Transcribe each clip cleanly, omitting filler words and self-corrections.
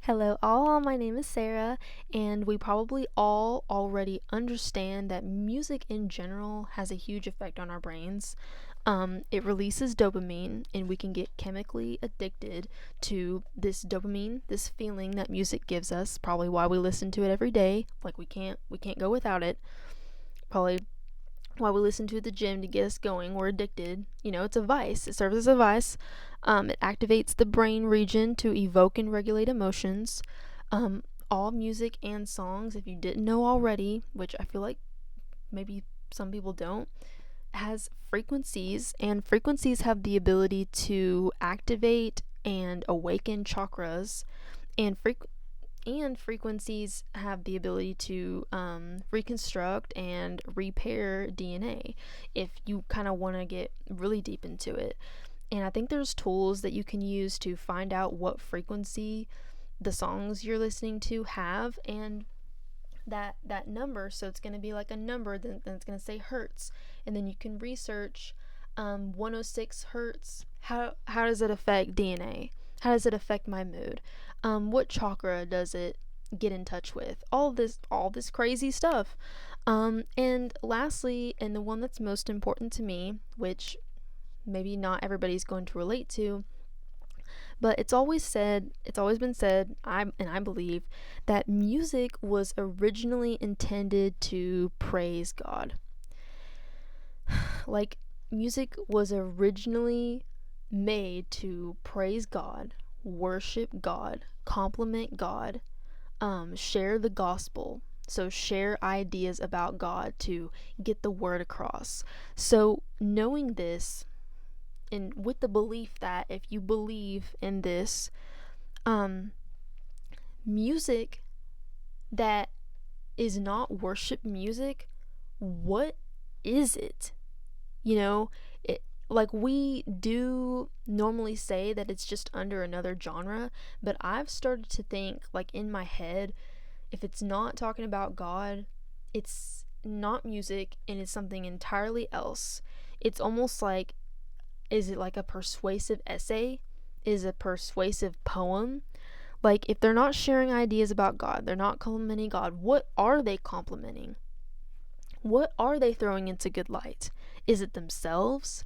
Hello, all. My name is Sarah, and we probably all already understand that music in general has a huge effect on our brains. It releases dopamine, and we can get chemically addicted to this dopamine, this feeling that music gives us. Probably why we listen to it every day. Like we can't go without it. Probably why we listen to it at the gym to get us going. We're addicted. It's a vice. It serves as a vice. It activates the brain region to evoke and regulate emotions. Um, all music and songs, if you didn't know already, which I feel like maybe some people don't, has frequencies, and frequencies have the ability to activate and awaken chakras, and frequencies have the ability to reconstruct and repair DNA if you kind of want to get really deep into it. And I think there's tools that you can use to find out what frequency the songs you're listening to have, and that number. So it's going to be like a number, then it's going to say hertz, and then you can research 106 hertz. How does it affect DNA? How does it affect my mood? What chakra does it get in touch with? All this crazy stuff. And lastly, and the one that's most important to me, which maybe not everybody's going to relate to, but it's always been said, I believe, that music was originally intended to praise God. Like, music was originally made to praise God, worship God, compliment God, share the gospel. So, share ideas about God to get the word across. So, knowing this, and with the belief that if you believe in this, um, music that is not worship music, what is it? You know, it, like, we do normally say that it's just under another genre, but I've started to think, like, in my head, if it's not talking about God, it's not music and it's something entirely else. It's almost like, is it like a persuasive essay? Is it a persuasive poem? Like, if they're not sharing ideas about God, they're not complimenting God, what are they complimenting? What are they throwing into good light? Is it themselves?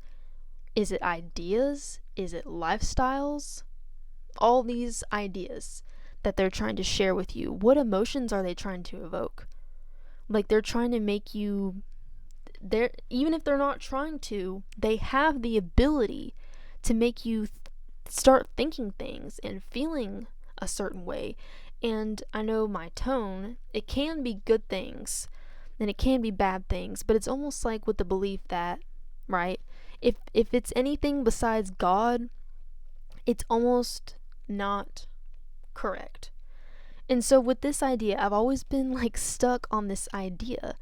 Is it ideas? Is it lifestyles? All these ideas that they're trying to share with you. What emotions are they trying to evoke? Like, they're trying to make you, they're, even if they're not trying to, they have the ability to make you start thinking things and feeling a certain way. And I know my tone, it can be good things and it can be bad things, but it's almost like with the belief that, right, if it's anything besides God, it's almost not correct. And so with this idea, I've always been like stuck on this idea.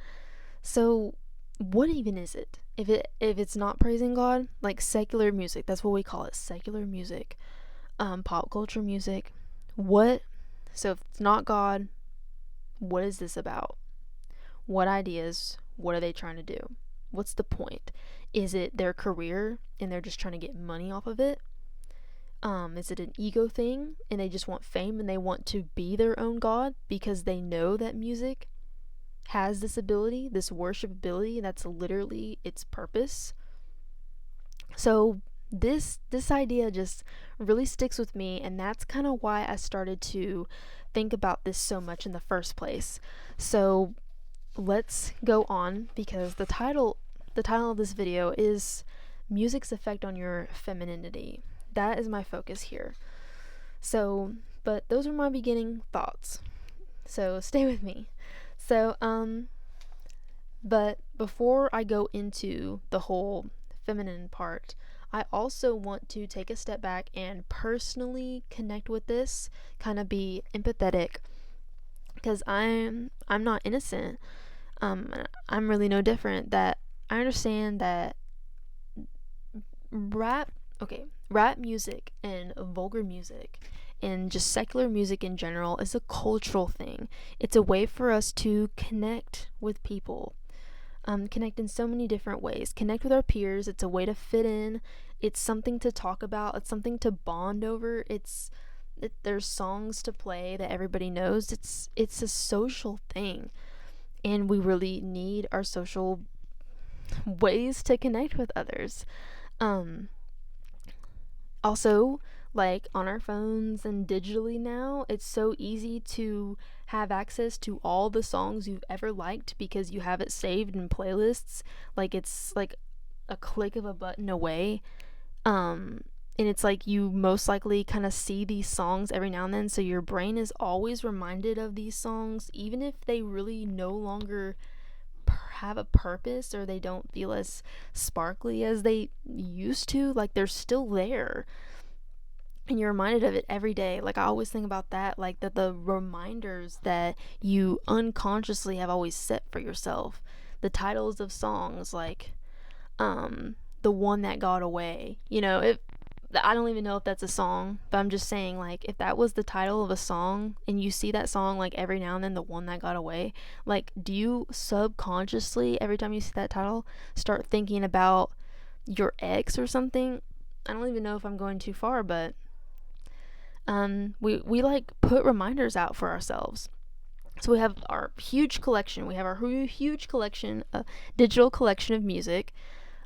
So what even is it? If it's not praising God, like secular music, that's what we call it, secular music, pop culture music. What? So if it's not God, what is this about? What ideas? What are they trying to do? What's the point? Is it their career and they're just trying to get money off of it? Is it an ego thing and they just want fame and they want to be their own god because they know that music has this ability, this worship ability, that's literally its purpose? So this idea just really sticks with me, and that's kind of why I started to think about this so much in the first place. So let's go on, because the title of this video is music's effect on your femininity. That is my focus here. So, but those are my beginning thoughts. So stay with me. So, but before I go into the whole feminine part, I also want to take a step back and personally connect with this, kind of be empathetic, because I'm not innocent. I'm really no different. That I understand that rap, okay, rap music and vulgar music and just secular music in general is a cultural thing. It's a way for us to connect with people, connect in so many different ways. Connect with our peers. It's a way to fit in. It's something to talk about. It's something to bond over. there's songs to play that everybody knows. It's a social thing, and we really need our social ways to connect with others. Um, Also, like on our phones and digitally now, it's so easy to have access to all the songs you've ever liked because you have it saved in playlists. Like it's like a click of a button away. Um, and it's like you most likely kind of see these songs every now and then, so your brain is always reminded of these songs, even if they really no longer have a purpose or they don't feel as sparkly as they used to. Like they're still there, and you're reminded of it every day. Like I always think about that, like that the reminders that you unconsciously have always set for yourself, the titles of songs, like the one that got away, if I don't even know if that's a song, but I'm just saying, like, if that was the title of a song and you see that song, like, every now and then, the one that got away, like, do you subconsciously, every time you see that title, start thinking about your ex or something? I don't even know if I'm going too far, but we like put reminders out for ourselves. So we have our huge collection. We have our huge collection, digital collection of music,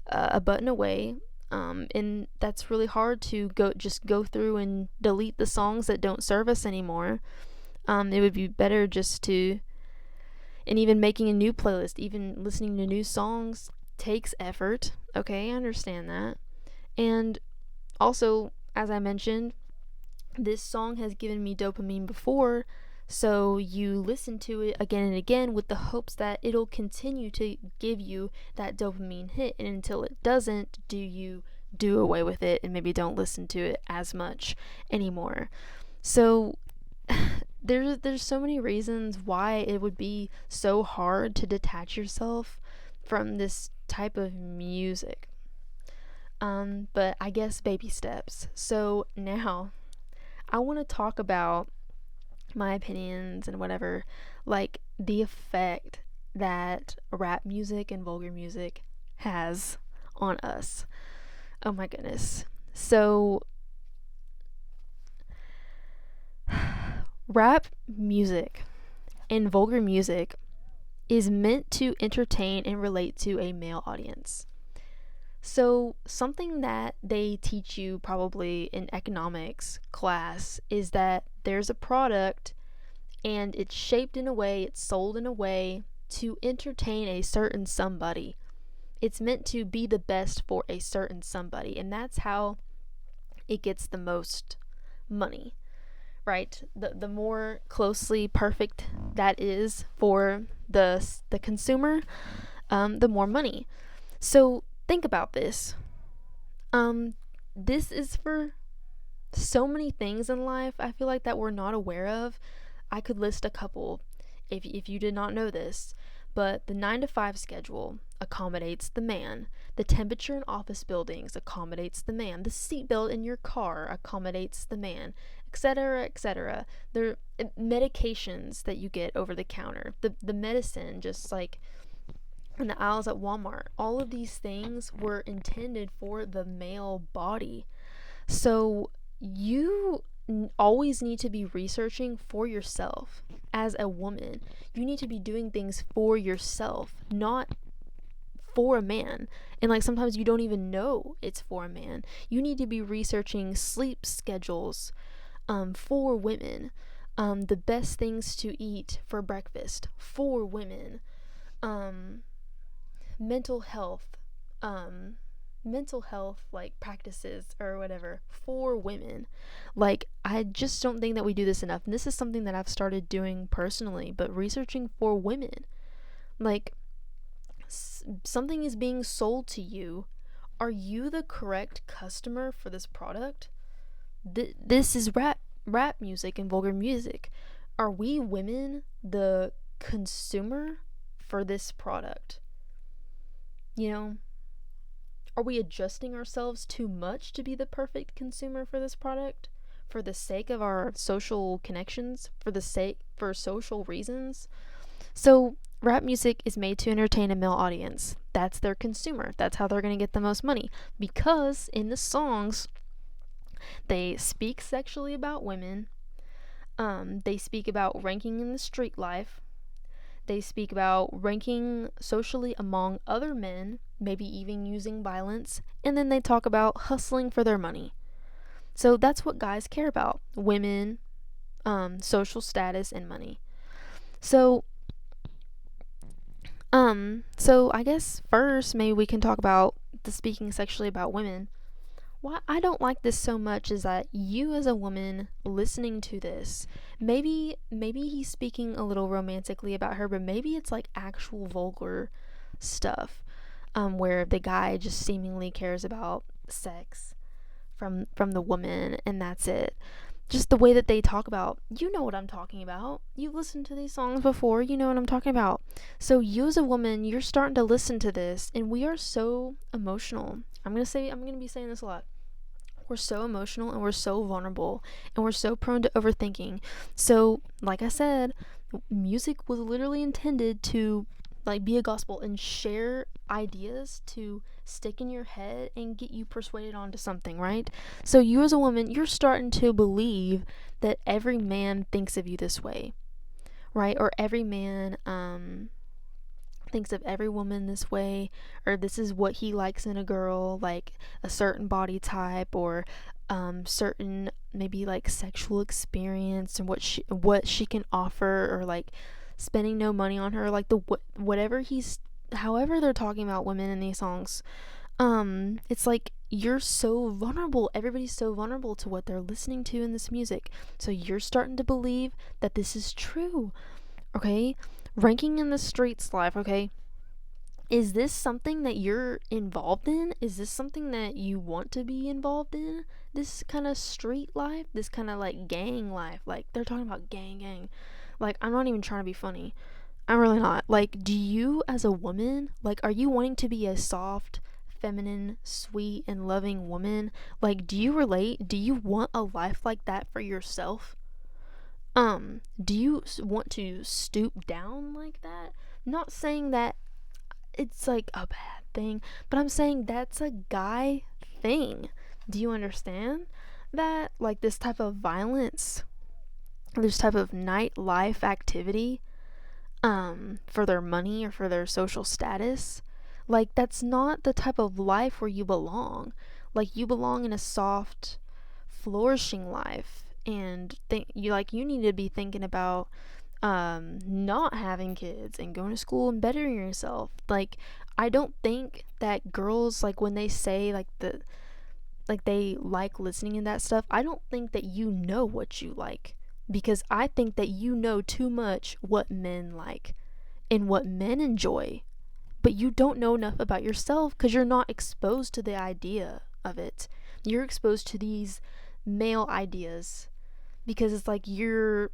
a button away. And that's really hard to go through and delete the songs that don't serve us anymore. It would be better just to, and even making a new playlist, even listening to new songs takes effort. Okay, I understand that. And also, as I mentioned, this song has given me dopamine before, so you listen to it again and again with the hopes that it'll continue to give you that dopamine hit, and until it doesn't, do you do away with it and maybe don't listen to it as much anymore. So there's so many reasons why it would be so hard to detach yourself from this type of music. But I guess baby steps. So now I want to talk about my opinions and whatever, like the effect that rap music and vulgar music has on us. Oh my goodness. So, rap music and vulgar music is meant to entertain and relate to a male audience. So, something that they teach you probably in economics class is that there's a product and it's shaped in a way, it's sold in a way to entertain a certain somebody. It's meant to be the best for a certain somebody, and that's how it gets the most money, right? The more closely perfect that is for the consumer, the more money. So think about this. This is for so many things in life, I feel like, that we're not aware of. I could list a couple if you did not know this, but the 9 to 5 schedule accommodates the man. The temperature in office buildings accommodates the man. The seatbelt in your car accommodates the man, etc., etc. There medications that you get over the counter, the medicine, just like in the aisles at Walmart. All of these things were intended for the male body. So you always need to be researching for yourself as a woman. You need to be doing things for yourself, not for a man. And like sometimes you don't even know it's for a man. You need to be researching sleep schedules for women, the best things to eat for breakfast for women, mental health, like practices or whatever for women. Like I just don't think that we do this enough, and this is something that I've started doing personally, but researching for women. Like something is being sold to you. Are you the correct customer for this product? This is rap music and vulgar music. Are we women the consumer for this product? Are we adjusting ourselves too much to be the perfect consumer for this product? For the sake of our social connections? For social reasons? So, rap music is made to entertain a male audience. That's their consumer. That's how they're going to get the most money. Because in the songs, They speak sexually about women. They speak about ranking in the street life. They speak about ranking socially among other men, maybe even using violence. And then they talk about hustling for their money. So that's what guys care about: women, social status, and money. So, so I guess first maybe we can talk about the speaking sexually about women. Why I don't like this so much is that you as a woman listening to this, maybe he's speaking a little romantically about her, but maybe it's like actual vulgar stuff, where the guy just seemingly cares about sex from the woman and that's it. Just the way that they talk about, you know what I'm talking about. You've listened to these songs before, you know what I'm talking about. So you as a woman, you're starting to listen to this, and we are so emotional. I'm gonna be saying this a lot. We're so emotional and we're so vulnerable and we're so prone to overthinking. So, like I said, music was literally intended to like be a gospel and share ideas to stick in your head and get you persuaded onto something, right? So you as a woman, you're starting to believe that every man thinks of you this way, right? Or every man thinks of every woman this way, or this is what he likes in a girl, like a certain body type, or certain maybe like sexual experience and what she can offer, or like spending no money on her, like whatever he's however they're talking about women in these songs. It's like you're so vulnerable. Everybody's so vulnerable to what they're listening to in this music. So you're starting to believe that this is true. Okay? Ranking in the streets life, okay? Is this something that you're involved in? Is this something that you want to be involved in? This kind of street life? This kind of like gang life? Like they're talking about gang. Like I'm not even trying to be funny. I'm really not. Like, do you as a woman, like, are you wanting to be a soft, feminine, sweet, and loving woman? Like, do you relate? Do you want a life like that for yourself? Do you want to stoop down like that? Not saying that it's like a bad thing, but I'm saying that's a guy thing. Do you understand that? Like this type of violence, this type of nightlife activity, for their money or for their social status, like that's not the type of life where you belong. Like you belong in a soft, flourishing life, and you need to be thinking about not having kids and going to school and bettering yourself. Like I don't think that girls, like when they say like they like listening to that stuff, I don't think that you know what you like, because I think that you know too much what men like and what men enjoy, but you don't know enough about yourself because you're not exposed to the idea of it. You're exposed to these male ideas because it's like you're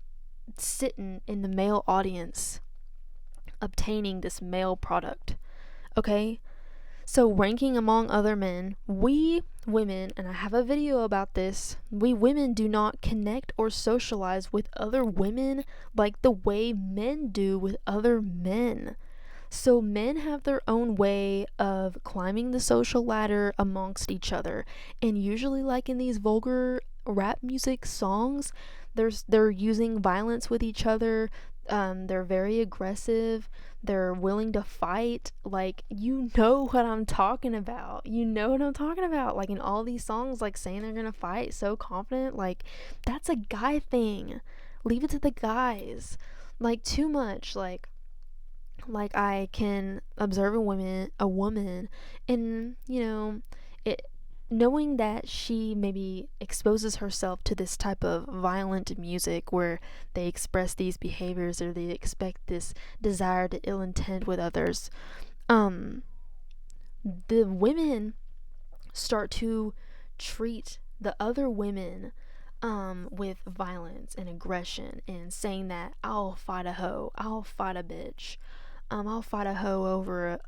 sitting in the male audience obtaining this male product. Okay? So, ranking among other men, we women, and I have a video about this, we women do not connect or socialize with other women like the way men do with other men. So, men have their own way of climbing the social ladder amongst each other. And usually, like in these vulgar rap music songs, they're using violence with each other. They're very aggressive. They're willing to fight. Like, you know what I'm talking about. You know what I'm talking about. Like in all these songs, like saying they're gonna fight so confident. Like, that's a guy thing. Leave it to the guys. Like, too much. Like I can observe a woman, and it knowing that she maybe exposes herself to this type of violent music where they express these behaviors or they expect this desire to ill intent with others. The women start to treat the other women with violence and aggression, and saying that I'll fight a hoe, I'll fight a bitch, I'll fight a hoe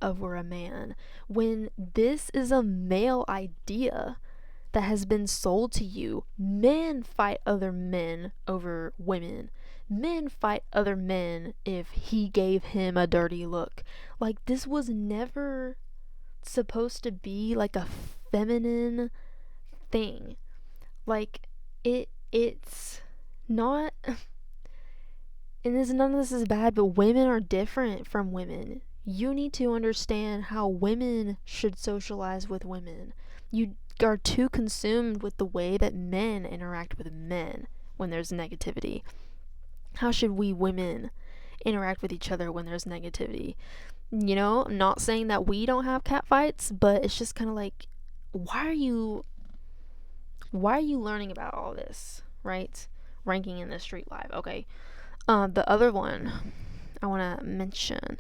over a man, when this is a male idea that has been sold to you. Men fight other men over women. Men fight other men if he gave him a dirty look. Like, this was never supposed to be like a feminine thing. Like, it's not, and none of this is bad, but women are different from women. You need to understand how women should socialize with women. You are too consumed with the way that men interact with men when there's negativity. How should we women interact with each other when there's negativity? You know, I'm not saying that we don't have cat fights, but it's just kind of like, why are you learning about all this, right? Ranking in the street life. Okay. The other one I want to mention,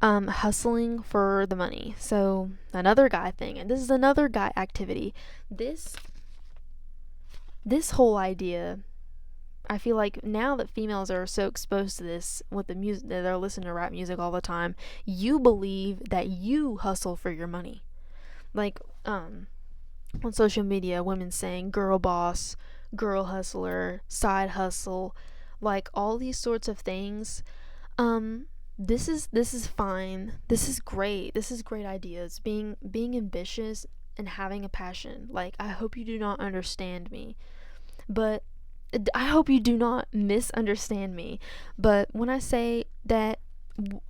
hustling for the money. So another guy thing, and this is another guy activity. This whole idea, I feel like now that females are so exposed to this with the music, that they're listening to rap music all the time, you believe that you hustle for your money. Like, on social media, women saying girl boss, girl hustler, side hustle, like all these sorts of things. This is fine. This is great. This is great ideas. Being ambitious and having a passion. Like, I hope you do not understand me, but I hope you do not misunderstand me. But when I say that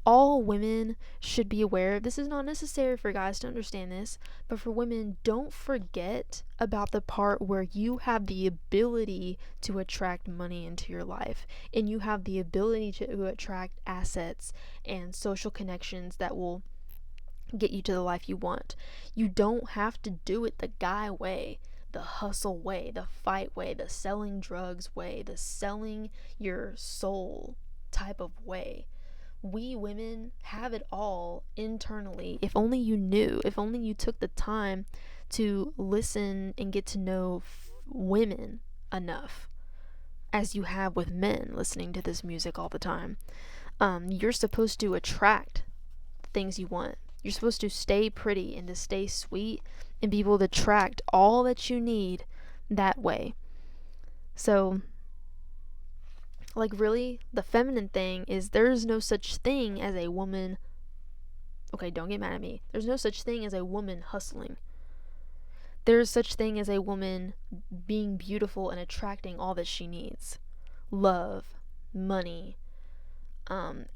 all women should be aware, this is not necessary for guys to understand this, but for women, don't forget about the part where you have the ability to attract money into your life, and you have the ability to attract assets and social connections that will get you to the life you want. You don't have to do it the guy way, the hustle way, the fight way, the selling drugs way, the selling your soul type of way. We women have it all internally. If only you knew, if only you took the time to listen and get to know women enough as you have with men listening to this music all the time. You're supposed to attract things you want. You're supposed to stay pretty and to stay sweet and be able to attract all that you need that way. So, like, really, the feminine thing is there's no such thing as a woman. Okay, don't get mad at me. There's no such thing as a woman hustling. There's such thing as a woman being beautiful and attracting all that she needs: love, money,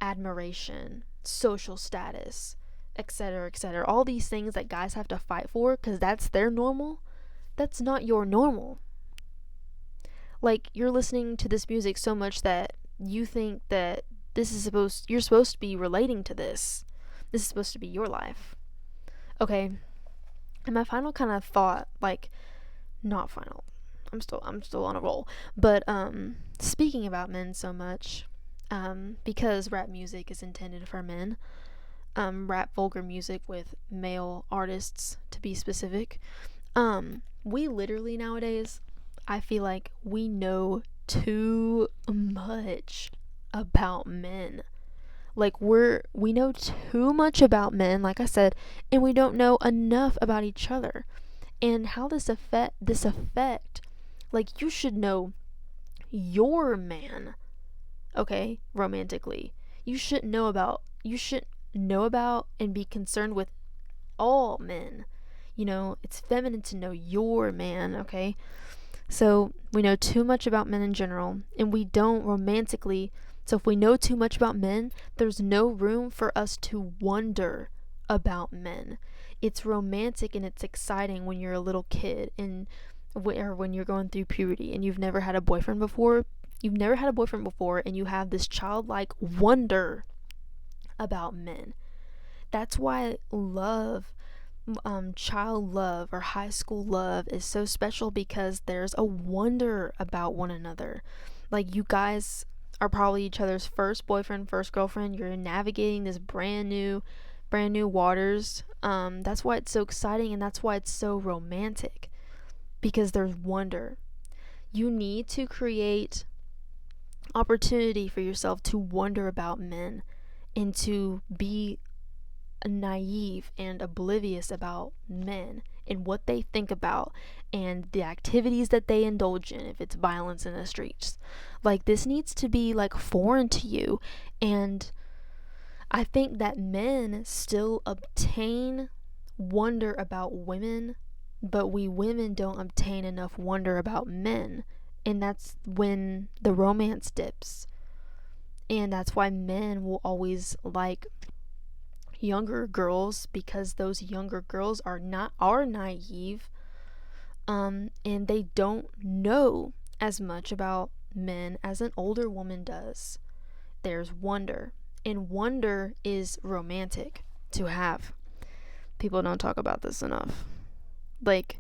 admiration, social status, etc., etc. All these things that guys have to fight for because that's their normal. That's not your normal. Like, you're listening to this music so much that you think that you're supposed to be relating to this. This is supposed to be your life. Okay. And my final kind of thought, like, not final. I'm still on a roll. But speaking about men so much, because rap music is intended for men, rap vulgar music with male artists to be specific, we literally nowadays, I feel like we know too much about men. Like, we know too much about men, like I said, and we don't know enough about each other. And how this affect, like, you should know your man, okay, romantically. You should know about and be concerned with all men. You know, it's feminine to know your man, okay? So we know too much about men in general, and we don't romantically. So if we know too much about men, there's no room for us to wonder about men. It's romantic and it's exciting when you're a little kid or when you're going through puberty and you've never had a boyfriend before. And you have this childlike wonder about men. That's why child love or high school love is so special, because there's a wonder about one another. Like, you guys are probably each other's first boyfriend, first girlfriend. You're navigating this brand new waters. That's why it's so exciting, and that's why it's so romantic, because there's wonder. You need to create opportunity for yourself to wonder about men and to be naive and oblivious about men and what they think about and the activities that they indulge in, if it's violence in the streets. Like, this needs to be like foreign to you. And I think that men still obtain wonder about women but we women don't obtain enough wonder about men, and that's when the romance dips. And that's why men will always like younger girls, because those younger girls are naive, and they don't know as much about men as an older woman does. There's wonder, and wonder is romantic to have. People don't talk about this enough. Like,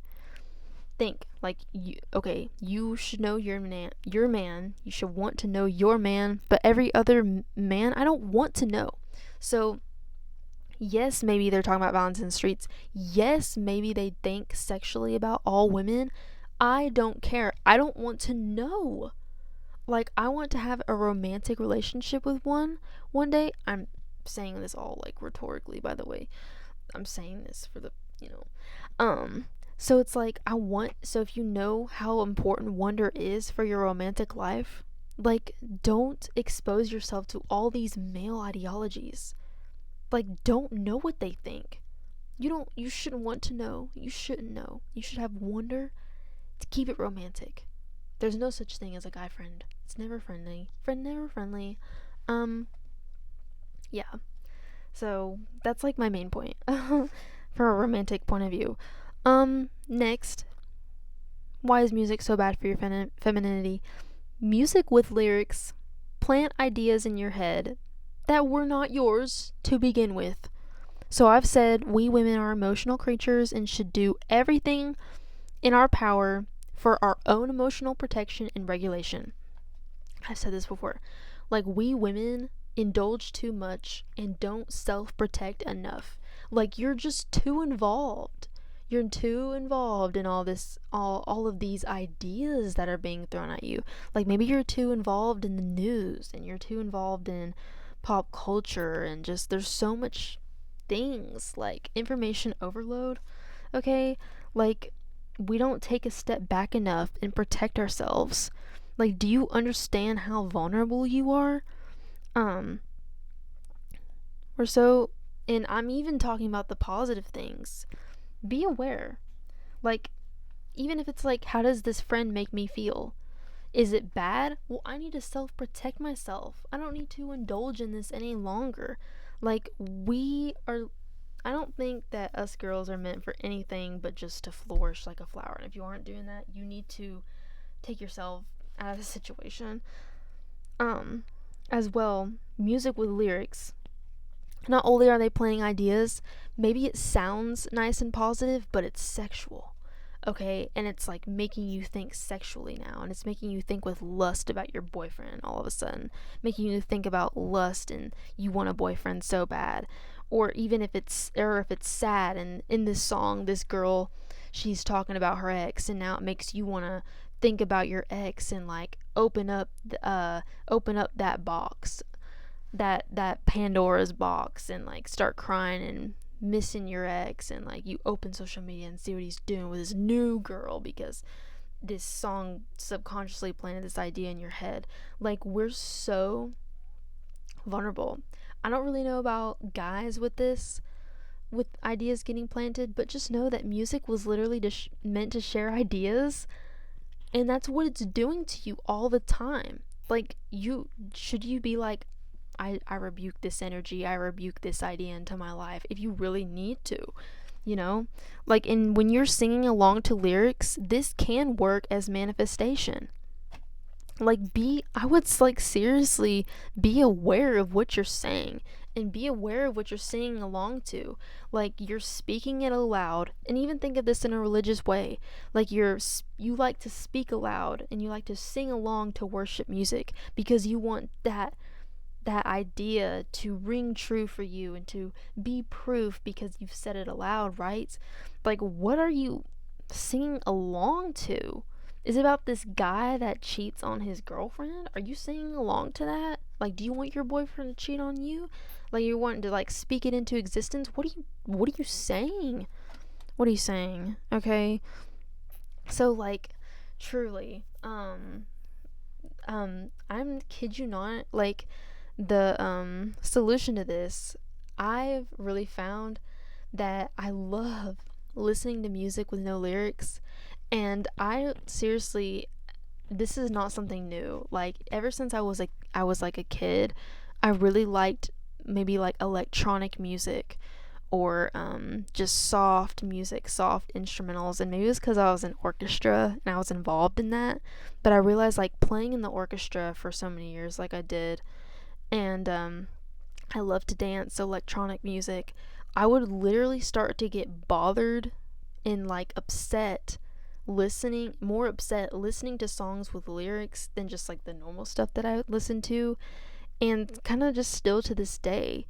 think, like, you should know your man, you should want to know your man, but every other man I don't want to know. So yes, maybe they're talking about violence in the streets. Yes, maybe they think sexually about all women. I don't care. I don't want to know. Like, I want to have a romantic relationship with one day. I'm saying this all like rhetorically, by the way. I'm saying this for the, you know. So it's like, so if you know how important wonder is for your romantic life, like, don't expose yourself to all these male ideologies. Like, don't know what they think. You shouldn't want to know. You shouldn't know. You should have wonder to keep it romantic. There's no such thing as a guy friend. It's never friendly. Never friendly. Yeah. So that's like my main point for a romantic point of view. Next, why is music so bad for your femininity? Music with lyrics plant ideas in your head that were not yours to begin with. So I've said we women are emotional creatures and should do everything in our power for our own emotional protection and regulation. I've said this before. Like, we women indulge too much and don't self-protect enough. Like, you're just too involved. You're too involved in all of these ideas that are being thrown at you. Like, maybe you're too involved in the news, and you're too involved in pop culture, and just there's so much things, like information overload. Okay? Like, we don't take a step back enough and protect ourselves. Like, do you understand how vulnerable you are? Or so, and I'm even talking about the positive things. Be aware. Like, even if it's like, how does this friend make me feel? Is it bad? Well, I need to self-protect myself. I don't need to indulge in this any longer. Like, I don't think that us girls are meant for anything but just to flourish like a flower. And if you aren't doing that, you need to take yourself out of the situation. As well, music with lyrics. Not only are they playing ideas, maybe it sounds nice and positive, but it's sexual. Okay? And it's like making you think sexually now, and it's making you think with lust about your boyfriend all of a sudden. Making you think about lust and you want a boyfriend so bad. Or even if it's sad, and in this song, this girl, she's talking about her ex, and now it makes you want to think about your ex and like open up that box, that Pandora's box, and like start crying and missing your ex, and like you open social media and see what he's doing with his new girl because this song subconsciously planted this idea in your head. Like, we're so vulnerable. I don't really know about guys with this, with ideas getting planted, but just know that music was literally meant to share ideas, and that's what it's doing to you all the time. Like, should you be like, I rebuke this energy, I rebuke this idea into my life, if you really need to, you know? Like, and when you're singing along to lyrics, this can work as manifestation. Like, I would like seriously be aware of what you're saying, and be aware of what you're singing along to. Like, you're speaking it aloud, and even think of this in a religious way. Like, you like to speak aloud, and you like to sing along to worship music because you want that idea to ring true for you and to be proof because you've said it aloud, right? Like, what are you singing along to? Is it about this guy that cheats on his girlfriend? Are you singing along to that? Like, do you want your boyfriend to cheat on you? Like, you're wanting to like speak it into existence? What are you saying? What are you saying? Okay? So, like, truly, I'm kid you not, like, the solution to this, I've really found that I love listening to music with no lyrics. And I seriously, this is not something new. Like ever since I was like a kid, I really liked maybe like electronic music or just soft music, soft instrumentals. And maybe it was because I was in orchestra and I was involved in that. But I realized like playing in the orchestra for so many years, like I did, and I love to dance, so electronic music. I would literally start to get bothered and like upset more upset listening to songs with lyrics than just like the normal stuff that I would listen to. And kind of just still to this day,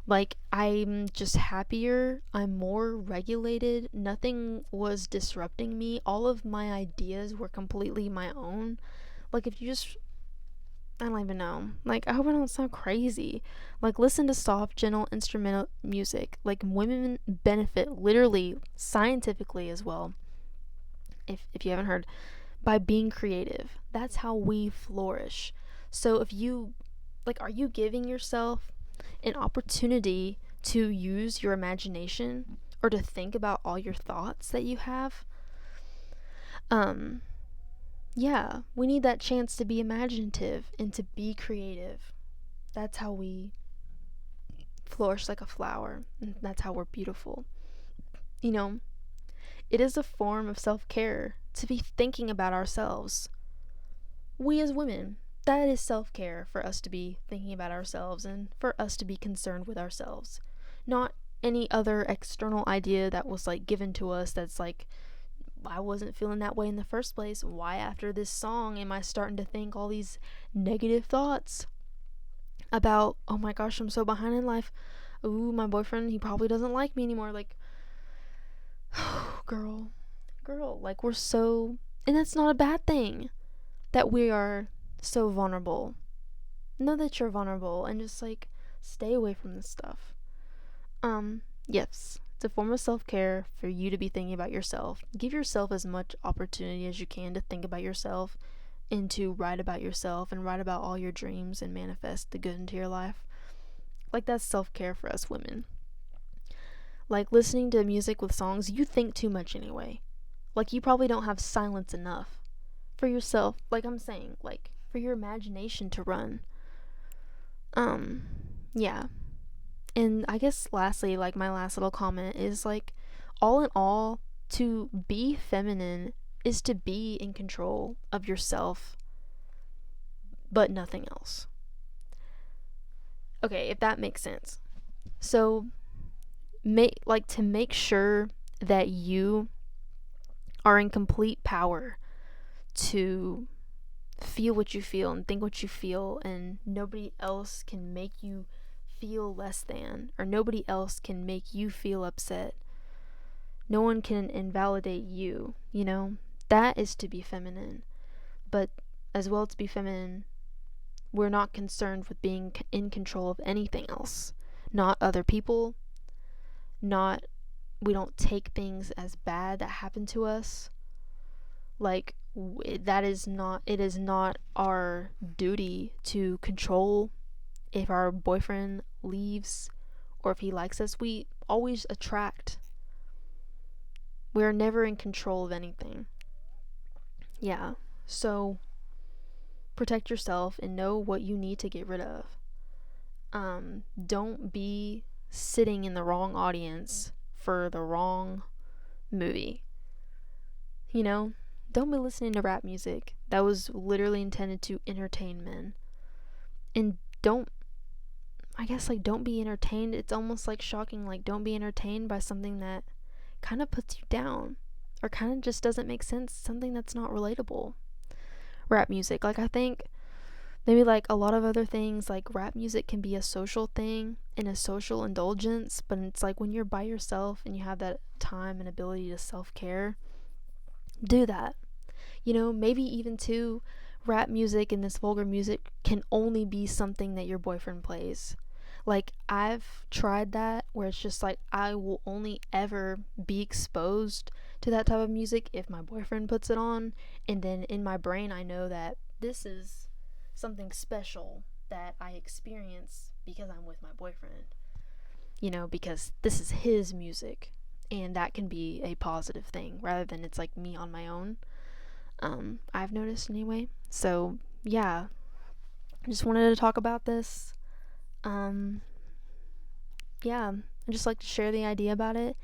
like I'm just happier, I'm more regulated, nothing was disrupting me, all of my ideas were completely my own. Like if you just, I don't even know. Like, I hope I don't sound crazy. Like, listen to soft, gentle instrumental music. Like, women benefit literally, scientifically as well, if you haven't heard, by being creative. That's how we flourish. So, if you, like, are you giving yourself an opportunity to use your imagination or to think about all your thoughts that you have? Um, yeah, we need that chance to be imaginative and to be creative. That's how we flourish like a flower, and that's how we're beautiful. You know, it is a form of self care to be thinking about ourselves. We as women, that is self care for us to be thinking about ourselves and for us to be concerned with ourselves. Not any other external idea that was like given to us that's like, I wasn't feeling that way in the first place. Why, after this song, am I starting to think all these negative thoughts about, oh my gosh, I'm so behind in life. Ooh, my boyfriend, he probably doesn't like me anymore. Like, girl, like we're so, and that's not a bad thing that we are so vulnerable. Know that you're vulnerable and just like stay away from this stuff. Yes, it's a form of self care for you to be thinking about yourself. Give yourself as much opportunity as you can to think about yourself and to write about yourself and write about all your dreams and manifest the good into your life. Like, that's self care for us women. Like, listening to music with songs, you think too much anyway. Like, you probably don't have silence enough for yourself. Like I'm saying, like, for your imagination to run. Yeah. And I guess lastly, like, my last little comment is like, all in all, to be feminine is to be in control of yourself, but nothing else. Okay, if that makes sense. So, to make sure that you are in complete power to feel what you feel and think what you feel, and nobody else can make you feel less than, or nobody else can make you feel upset. No one can invalidate you, you know? That is to be feminine. But as well, to be feminine, we're not concerned with being in control of anything else. Not other people, not, we don't take things as bad that happen to us. Like, that is not, it is not our duty to control if our boyfriend leaves or if he likes us. We always attract. We are never in control of anything. Yeah. So protect yourself and know what you need to get rid of. Don't be sitting in the wrong audience for the wrong movie. You know, don't be listening to rap music that was literally intended to entertain men. And don't, I guess, like, don't be entertained. It's almost like shocking. Like, don't be entertained by something that kind of puts you down or kind of just doesn't make sense. Something that's not relatable. Rap music. Like, I think maybe like a lot of other things, like rap music can be a social thing and a social indulgence, but it's like when you're by yourself and you have that time and ability to self-care, do that. You know, maybe even too, rap music and this vulgar music can only be something that your boyfriend plays. Like, I've tried that where it's just like I will only ever be exposed to that type of music if my boyfriend puts it on, and then in my brain I know that this is something special that I experience because I'm with my boyfriend. You know, because this is his music and that can be a positive thing rather than it's like me on my own. I've noticed anyway. So yeah, I just wanted to talk about this. Yeah, I just like to share the idea about it,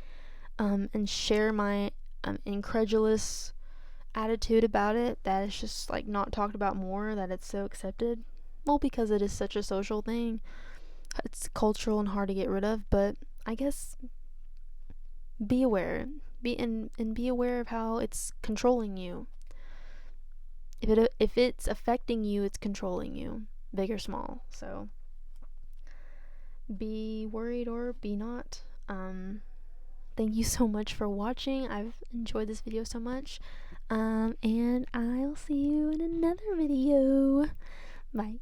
and share my incredulous attitude about it, that it's just like not talked about more, that it's so accepted. Well, because it is such a social thing, it's cultural and hard to get rid of. But I guess be aware, be aware of how it's controlling you. If it's affecting you, it's controlling you, big or small. So be worried or be not. Thank you so much for watching. I've enjoyed this video so much. And I'll see you in another video. Bye.